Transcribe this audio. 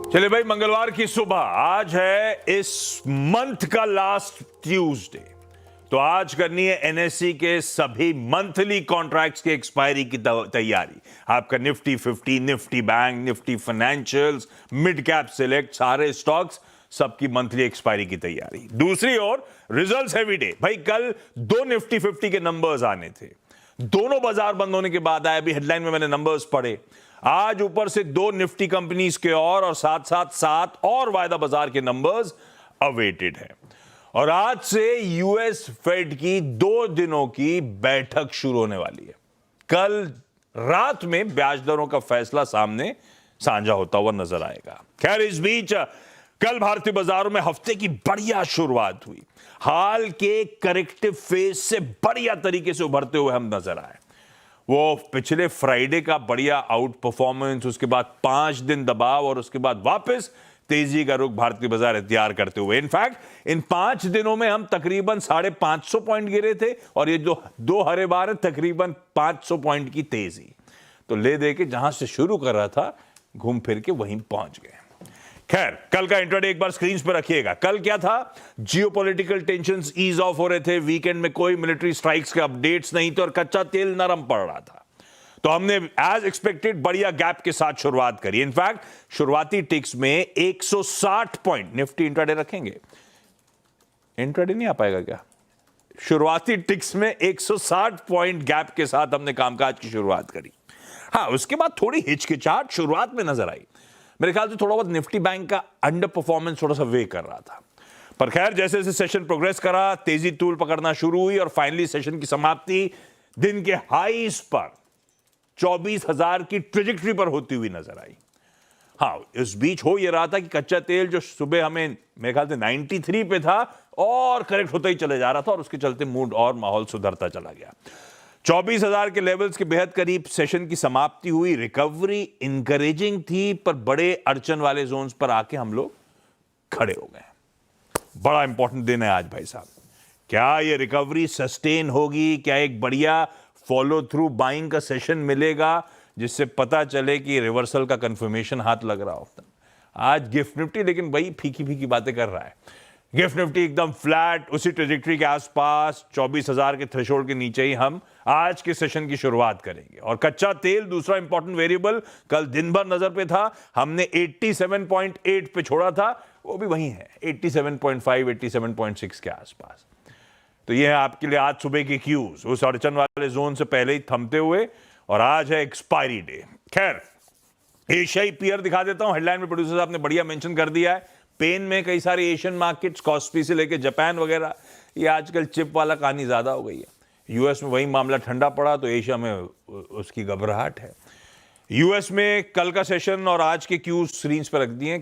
चलिए भाई, मंगलवार की सुबह आज है इस मंथ का लास्ट ट्यूसडे। तो आज करनी है एनएसई के सभी मंथली कॉन्ट्रैक्ट्स के एक्सपायरी की तैयारी। आपका Nifty 50, Nifty bank, Nifty financials, mid cap select, सारे स्टॉक्स सबकी मंथली एक्सपायरी की तैयारी। दूसरी ओर रिजल्ट्स हैवी डे। भाई कल दो निफ्टी 50 के नंबर्स आने थे, दोनों बाजार बंद होने के बाद आए। अभी हेडलाइन में मैंने नंबर्स पढ़े। आज ऊपर से दो निफ्टी कंपनीज के और साथ साथ 7 और वायदा बाजार के नंबर्स अवेटेड हैं। और आज से यूएस फेड की 2 दिनों की बैठक शुरू होने वाली है। कल रात में ब्याज दरों का फैसला सामने साझा होता हुआ नजर आएगा। खैर, इस बीच कल भारतीय बाजारों में हफ्ते की बढ़िया शुरुआत हुई। हाल के करेक्टिव फेज से बढ़िया तरीके से उभरते हुए हम नजर आए। वो पिछले फ्राइडे का बढ़िया आउट परफॉर्मेंस, उसके बाद 5 दिन दबाव और उसके बाद वापस तेजी का रुख भारतीय बाजार इख्तियार करते हुए। इनफैक्ट इन 5 दिनों में हम तकरीबन 550 पॉइंट गिरे थे और ये जो 2 हरे बार है तकरीबन 500 पॉइंट की तेजी। तो ले दे के जहां से शुरू कर रहा था घूम फिर के वहीं पहुंच गए। खैर, कल का इंट्राडे एक बार स्क्रीन पर रखिएगा। कल क्या था? जियोपॉलिटिकल टेंशंस ईज ऑफ हो रहे थे। वीकेंड में कोई मिलिट्री स्ट्राइक्स के अपडेट्स नहीं थे और कच्चा तेल नरम पड़ रहा था। तो हमने एज एक्सपेक्टेड बढ़िया गैप के साथ शुरुआत करी। इनफैक्ट शुरुआती टिक्स में 160 पॉइंट निफ्टी इंट्राडे रखेंगे। इंट्राडे नहीं आ पाएगा क्या? शुरुआती टिक्स में 160 पॉइंट गैप के साथ हमने कामकाज की शुरुआत करी। हाँ, उसके बाद थोड़ी हिचकिचाहट शुरुआत में नजर आई। मेरे ख्याल से थोड़ा बहुत निफ्टी बैंक का अंडर परफॉर्मेंस थोड़ा सा वे कर रहा था। पर खैर, जैसे जैसे सेशन प्रोग्रेस करा, तेजी तूल पकड़ना शुरू हुई और फाइनली सेशन की समाप्ति दिन के हाईस पर 24,000 की ट्रेजेक्टरी पर होती हुई नजर आई। हाँ, इस बीच हो यह रहा था कि कच्चा तेल जो सुबह हमें मेरे ख्याल से 93 पे था और करेक्ट होता ही चले जा रहा था और उसके चलते मूड और माहौल सुधरता चला गया। 24,000 के लेवल्स के बेहद करीब सेशन की समाप्ति हुई। रिकवरी इंकरेजिंग थी, पर बड़े अड़चन वाले जोन्स पर आके हम लोग खड़े हो गए। बड़ा इंपॉर्टेंट दिन है आज भाई साहब। क्या ये रिकवरी सस्टेन होगी? क्या एक बढ़िया फॉलो थ्रू बाइंग का सेशन मिलेगा जिससे पता चले कि रिवर्सल का कंफर्मेशन हाथ लग रहा होता? आज गिफ्ट निफ्टी लेकिन भाई फीकी फीकी बातें कर रहा है। गिफ्ट निफ्टी एकदम फ्लैट, उसी ट्रेजेक्टरी के आसपास 24,000 के थ्रेशोल्ड के नीचे ही हम आज के सेशन की शुरुआत करेंगे। और कच्चा तेल दूसरा इंपॉर्टेंट वेरिएबल कल दिन भर नजर पे था। हमने 87.8 पे छोड़ा था, वो भी वही है 87.5, 87.6 के आसपास। तो ये है आपके लिए आज सुबह की क्यूज, उस अड़चन वाले जोन से पहले ही थमते हुए। और आज है एक्सपायरी डे। खैर, एशियाई पीयर दिखा देता हूं। हेडलाइन में प्रोड्यूसर साहब ने बढ़िया मेंशन कर दिया है। पेन में कई सारे एशियन मार्केट्स, कॉस्पी से लेके जापान वगैरह, ये आजकल चिप वाला कहानी ज्यादा हो गई है। यूएस में वही मामला ठंडा पड़ा तो एशिया में उसकी घबराहट है। यूएस में कल का सेशन और आज के क्यूज स्क्रीन पर रख दिए।